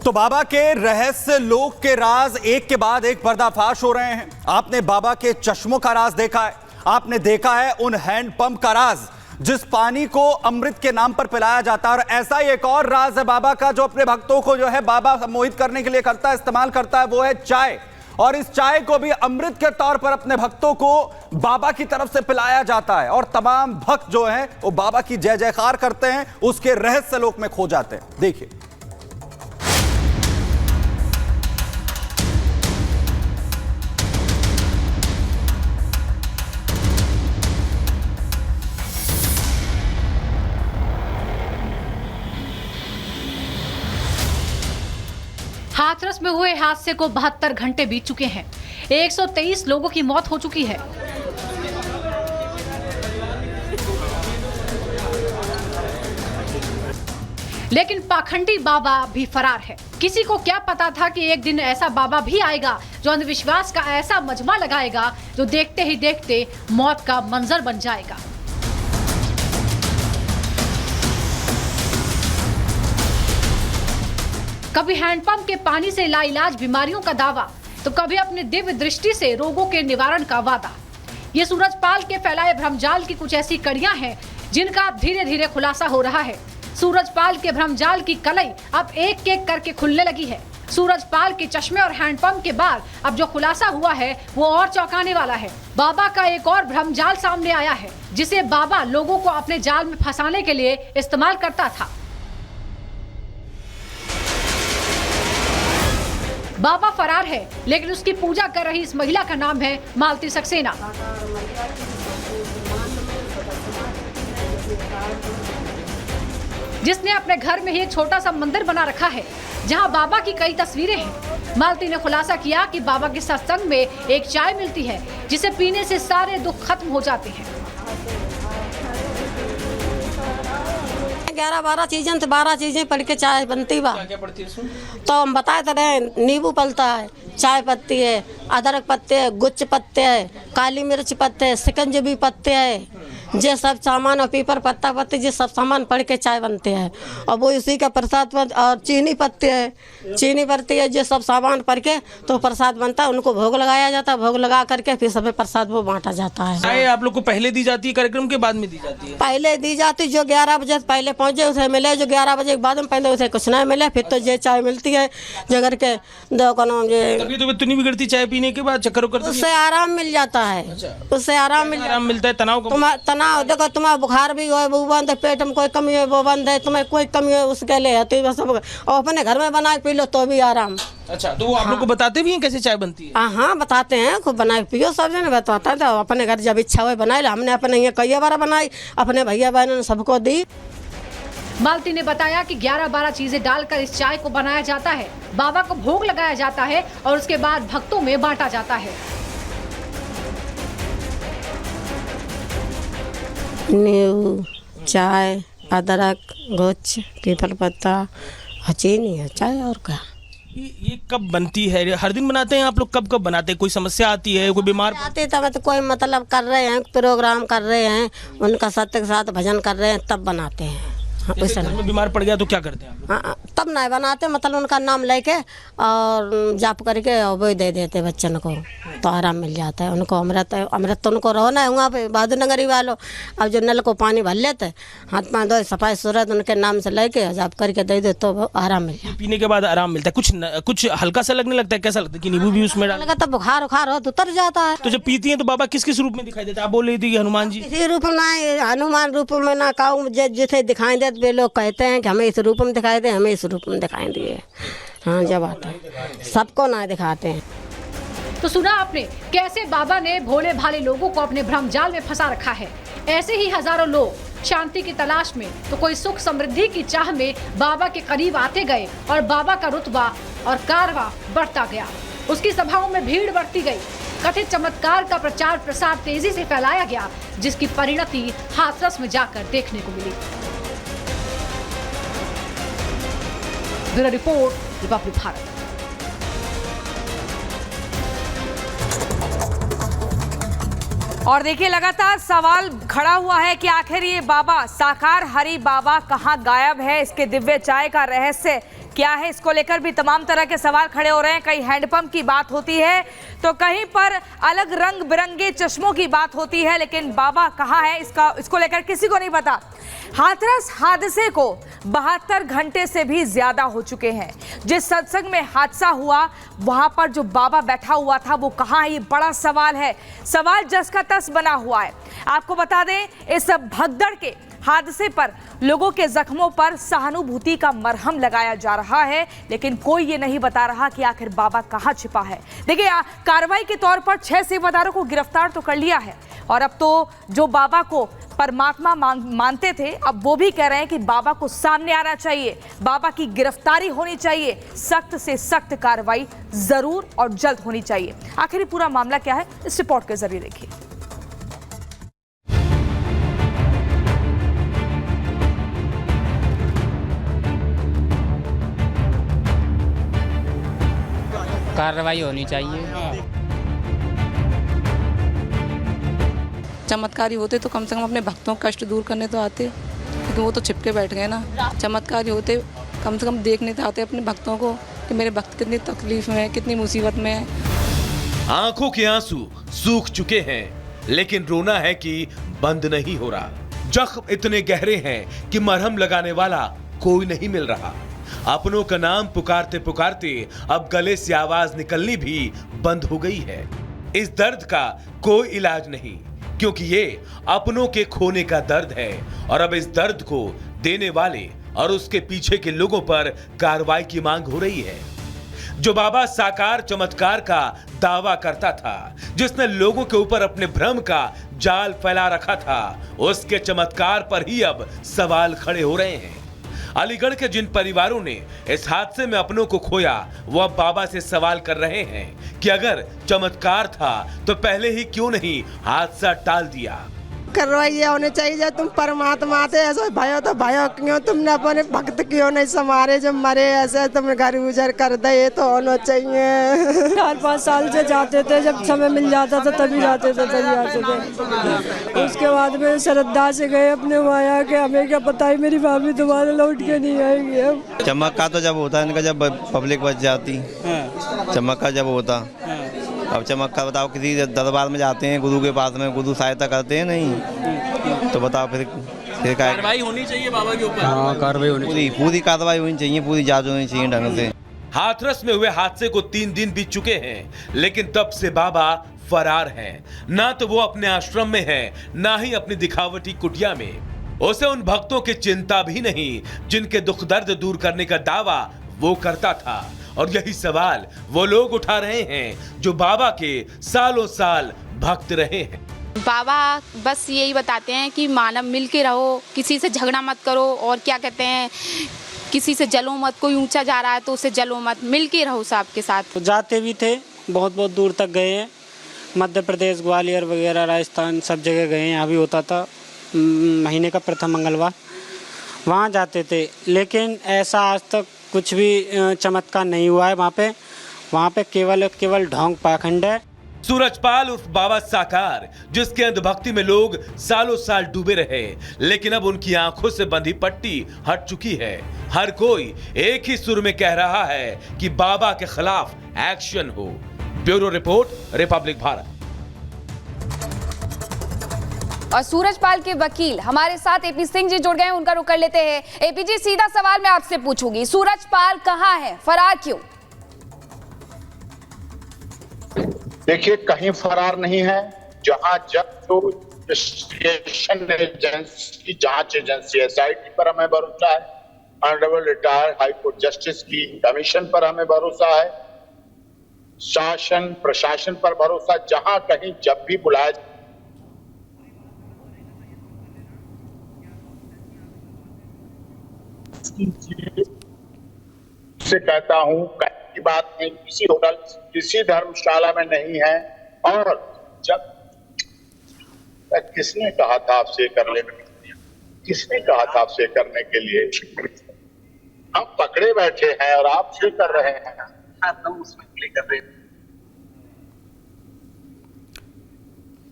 तो बाबा के रहस्य लोक के राज एक के बाद एक पर्दाफाश हो रहे हैं। आपने बाबा के चश्मों का राज देखा है, आपने देखा है उन हैंडपंप का राज जिस पानी को अमृत के नाम पर पिलाया जाता है। और ऐसा ही एक और राज है बाबा का जो अपने भक्तों को जो है बाबा मोहित करने के लिए करता है, इस्तेमाल करता है, वो है चाय। और इस चाय को भी अमृत के तौर पर अपने भक्तों को बाबा की तरफ से पिलाया जाता है और तमाम भक्त जो हैं वो बाबा की जय जयकार करते हैं, उसके रहस्य लोक में खो जाते हैं। देखिए हाथरस में हुए हादसे को 72 घंटे बीत चुके हैं। 123 लोगों की मौत हो चुकी है। लेकिन पाखंडी बाबा भी फरार है। किसी को क्या पता था कि एक दिन ऐसा बाबा भी आएगा जो अंधविश्वास का ऐसा मजमा लगाएगा जो देखते ही देखते मौत का मंजर बन जाएगा। कभी हैंडपंप के पानी से लाइलाज बीमारियों का दावा, तो कभी अपने दिव्य दृष्टि से रोगों के निवारण का वादा। ये सूरजपाल के फैलाए भ्रमजाल की कुछ ऐसी कड़ियां हैं जिनका अब धीरे धीरे खुलासा हो रहा है। सूरजपाल के भ्रमजाल की कलई अब एक एक करके खुलने लगी है। सूरजपाल के चश्मे और हैंडपंप के बाद अब जो खुलासा हुआ है वो और चौंकाने वाला है। बाबा का एक और भ्रमजाल सामने आया है जिसे बाबा लोगों को अपने जाल में फंसाने के लिए इस्तेमाल करता था। बाबा फरार है, लेकिन उसकी पूजा कर रही इस महिला का नाम है मालती सक्सेना। जिसने अपने घर में ही एक छोटा सा मंदिर बना रखा है जहां बाबा की कई तस्वीरें हैं। मालती ने खुलासा किया कि बाबा के सत्संग में एक चाय मिलती है जिसे पीने से सारे दुख खत्म हो जाते हैं। 11-12 चीजें तो 12 चीजें पढ़ के चाय बनती बा। क्या पड़ती है इसमें? तो हम बताए तो रहे, नींबू पलता है, चाय पत्ती है, अदरक पत्ते है, गुच्च पत्ते है, काली मिर्च पत्ते है, शिकंजी पत्ते है, ये सब सामान और पीपर पत्ता पत्ते ये सब सामान पड़ के चाय बनते हैं। और वो इसी का प्रसाद और चीनी पत्ते है, चीनी पड़ती है, ये सब सामान पड़ के तो प्रसाद बनता है। उनको भोग लगाया जाता है, भोग लगा करके फिर सब प्रसाद वो बांटा जाता है। चाय आप लोग को पहले दी जाती है कार्यक्रम के बाद में दी जाती है? पहले दी जाती, जो 11 बजे पहले पहुंचे उसे मिले, जो 11 बजे के बाद में पहले उसे कुछ नहीं मिले, फिर तो ये चाय मिलती है जगह के तबीयत तो नहीं बिगड़ती चाय पीने के बाद? चक्कर उक्कर उससे आराम मिल जाता है। उससे आराम मिलता है, तनाव तनाव देखो, तुम्हारा बुखार भी हो वो बंद है, पेट में कोई कमी है वो बंद है, तुम्हें कोई कमी है उसके लिए तो सब और अपने घर में बना के पी लो तो भी आराम। अच्छा, तो वो आप लोग को बताते भी हैं कैसे चाय बनती है? हाँ बताते हैं, खूब बना के पियो, सब जने बताता है। तो अपने घर जब इच्छा हुई बनाए, हमने अपने यहाँ कई बार बनाई, अपने भैया बहनों ने सबको दी। मालती ने बताया कि 11-12 चीजें डालकर इस चाय को बनाया जाता है, बाबा को भोग लगाया जाता है और उसके बाद भक्तों में बांटा जाता है। नींबू, चाय, अदरक, गुच्छ, पीपल पत्ता, चीनी है, चाय और क्या। ये कब बनती है? हर दिन बनाते हैं आप लोग? कब कब बनाते हैं? कोई समस्या आती है, कोई बीमार आते तब तो कोई मतलब कर रहे हैं, प्रोग्राम कर रहे हैं, उनका सत्य के साथ भजन कर रहे हैं तब बनाते हैं। घर में बीमार पड़ गया तो क्या करते हैं? हाँ तब नहीं बनाते, मतलब उनका नाम लेके और जाप करके और वो दे देते बच्चन को तो आराम मिल जाता है उनको। अमृत तो उनको रोना है वहाँ पे बहादुर नगरी वालों। अब जो नल को पानी भर लेते, हाथ पाँव धो, सफाई सूरत उनके नाम से लेके जाप करके दे दे तो आराम मिल जाता है। पीने के बाद आराम मिलता है? कुछ हल्का सा लगने लगता है? कैसा लगता है कि नींबू भी उसमें डाल? तो बुखार हो तो उतर जाता है। तो जब पीती हैं तो बाबा किस किस रूप में दिखाई देता है? आप बोल रही थी हनुमान जी। किसी रूप में, हनुमान रूप में ना काऊ जिसे दिखाई दे, वे लोग कहते हैं कि हमें इस रूप में दिखाई दे, हमें इस रूप में दिखाई दिए। हाँ जब आता है सबको ना दिखाते हैं। तो सुना आपने कैसे बाबा ने भोले भाले लोगों को अपने भ्रमजाल में फंसा रखा है। ऐसे ही हजारों लोग शांति की तलाश में तो कोई सुख समृद्धि की चाह में बाबा के करीब आते गए और बाबा का रुतबा और कारवा बढ़ता गया। उसकी सभाओं में भीड़ बढ़ती गई। कथित चमत्कार का प्रचार प्रसार तेजी से फैलाया गया, जिसकी परिणति हाथरस में जाकर देखने को मिली। Bureau report, Republic Bharat. और देखिए लगातार सवाल खड़ा हुआ है कि आखिर ये बाबा साकार हरि बाबा कहां गायब है। इसके दिव्य चाय का रहस्य क्या है, इसको लेकर भी तमाम तरह के सवाल खड़े हो रहे हैं। कहीं हैंडपंप की बात होती है तो कहीं पर अलग रंग बिरंगे चश्मों की बात होती है, लेकिन बाबा कहाँ है इसको लेकर किसी को नहीं पता। हाथरस हादसे को 72 घंटे से भी ज्यादा हो चुके हैं। जिस सत्संग में हादसा हुआ वहां पर जो बाबा बैठा हुआ था वो कहाँ है, ये बड़ा सवाल है। सवाल जस का तस बना हुआ है। आपको बता दें, इस भगदड़ के हादसे पर लोगों के जख्मों पर सहानुभूति का मरहम लगाया जा रहा है, लेकिन कोई ये नहीं बता रहा कि आखिर बाबा कहाँ छिपा है। देखिए, कार्रवाई के तौर पर 6 सेवादारों को गिरफ्तार तो कर लिया है और अब तो जो बाबा को परमात्मा मानते थे, अब वो भी कह रहे हैं कि बाबा को सामने आना चाहिए, बाबा की गिरफ्तारी होनी चाहिए, सख्त से सख्त कार्रवाई जरूर और जल्द होनी चाहिए। आखिर पूरा मामला क्या है, इस रिपोर्ट के जरिए देखिए। कार्रवाई होनी चाहिए। चमत्कारी होते तो कम से कम अपने भक्तों का कष्ट दूर करने तो आते, क्योंकि वो तो छिपके बैठ गए ना। चमत्कारी होते कम से कम देखने तो आते अपने भक्तों को कि मेरे भक्त कितनी तकलीफ में है, कितनी मुसीबत में है। आंखों के आंसू सूख चुके हैं, लेकिन रोना है कि बंद नहीं हो रहा। जख्म इतने गहरे हैं कि मरहम लगाने वाला कोई नहीं मिल रहा। अपनों का नाम पुकारते पुकारते अब गले से आवाज निकलनी भी बंद हो गई है। इस दर्द का कोई इलाज नहीं, क्योंकि ये अपनों के खोने का दर्द है और अब इस दर्द को देने वाले और उसके पीछे के लोगों पर कार्रवाई की मांग हो रही है। जो बाबा साकार चमत्कार का दावा करता था, जिसने लोगों के ऊपर अपने भ्रम का जाल फैला रखा था, उसके चमत्कार पर ही अब सवाल खड़े हो रहे हैं। अलीगढ़ के जिन परिवारों ने इस हादसे में अपनों को खोया, वो अब बाबा से सवाल कर रहे हैं कि अगर चमत्कार था तो पहले ही क्यों नहीं हादसा टाल दिया। कार्रवाई ये होनी चाहिए, जब तुम परमात्मा थे ऐसा भयो तो भयो क्यों, तुमने अपने भक्त क्यों नहीं संवारे, जब मरे ऐसे तुमने घर गुजर कर दे, ये तो होना चाहिए। 4-5 साल से जाते थे, जब समय मिल जाता था तभी जाते थे, तभी आते थे। उसके बाद में श्रद्धा से गए अपने माया के, हमें क्या पता है मेरी भाभी दोबारा लौट के नहीं आएगी। अब चमत्कार तो जब होता है इनका, जब पब्लिक बच जाती, चमत्कार जब होता। अब चमत्कार बताओ, किसी दरबार में जाते हैं गुरु के पास में, गुरु सहायता करते हैं नहीं, तो बताओ फिर कार्रवाई होनी चाहिए बाबा के ऊपर। हाँ, कार्रवाई होनी, पूरी कार्रवाई होनी चाहिए, पूरी जांच होनी चाहिए ढंग से। हाथरस में हुए हादसे को 3 दिन बीत चुके हैं, लेकिन तब से बाबा फरार हैं। ना तो वो अपने आश्रम में हैं, ना ही अपनी दिखावटी कुटिया में। उसे उन भक्तों की चिंता भी नहीं जिनके दुख दर्द दूर करने का दावा वो करता था। और यही सवाल वो लोग उठा रहे हैं जो बाबा के सालों साल भक्त रहे हैं। बाबा बस यही बताते हैं कि मानव मिल के रहो, किसी से झगड़ा मत करो, और क्या कहते हैं, किसी से जलो मत, कोई ऊंचा जा रहा है तो उसे जलो मत, मिल के रहो सबके साथ। तो जाते भी थे, बहुत बहुत दूर तक गए हैं, मध्य प्रदेश, ग्वालियर वगैरह, राजस्थान, सब जगह गए हैं। अभी होता था महीने का प्रथम मंगलवार, वहाँ जाते थे, लेकिन ऐसा आज तक कुछ भी चमत्कार नहीं हुआ है वहाँ पे केवल ढोंग पाखंड है। सूरजपाल उर्फ बाबा साकार, जिसके अंधभक्ति में लोग सालों साल डूबे रहे, लेकिन अब उनकी आंखों से बंधी पट्टी हट चुकी है। हर कोई एक ही सुर में कह रहा है कि बाबा के खिलाफ एक्शन हो। Bureau report, Republic Bharat. और सूरजपाल के वकील हमारे साथ एपी सिंह जी जुड़ गए हैं, उनका रुख कर लेते हैं। एपी जी, सीधा सवाल मैं आपसे पूछूंगी, सूरजपाल कहाँ है, फरार क्यों? देखिए, कहीं फरार नहीं है। जहां जब तो इन्वेस्टिगेशन एजेंसी, जांच एजेंसी SIT पर हमें भरोसा है, honourable retired high court justice की कमीशन पर हमें भरोसा है, शासन प्रशासन पर भरोसा। जहां कहीं जब भी बुलाया से कहता हूं, की बात नहीं, किसी होटल, किसी धर्मशाला में नहीं है। और जब किसने कहा था आपसे कर लेने, किसने कहा था आपसे करने के लिए? हम पकड़े बैठे हैं और आप से कर रहे हैं, हम उसमें कर रहे हैं।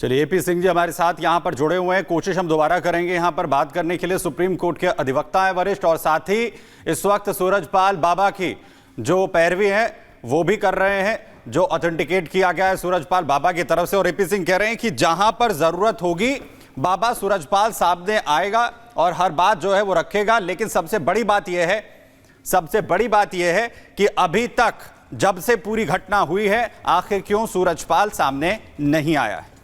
चलिए, एपी सिंह जी हमारे साथ यहाँ पर जुड़े हुए हैं। कोशिश हम दोबारा करेंगे यहाँ पर बात करने के लिए। सुप्रीम कोर्ट के अधिवक्ता हैं वरिष्ठ, और साथ ही इस वक्त सूरजपाल बाबा की जो पैरवी है वो भी कर रहे हैं, जो ऑथेंटिकेट किया गया है सूरजपाल बाबा की तरफ से। और एपी सिंह कह रहे हैं कि जहां पर जरूरत होगी बाबा सूरजपाल सामने आएगा और हर बात जो है वो रखेगा। लेकिन सबसे बड़ी बात यह है कि अभी तक जब से पूरी घटना हुई है, आखिर क्यों सूरजपाल सामने नहीं आया है।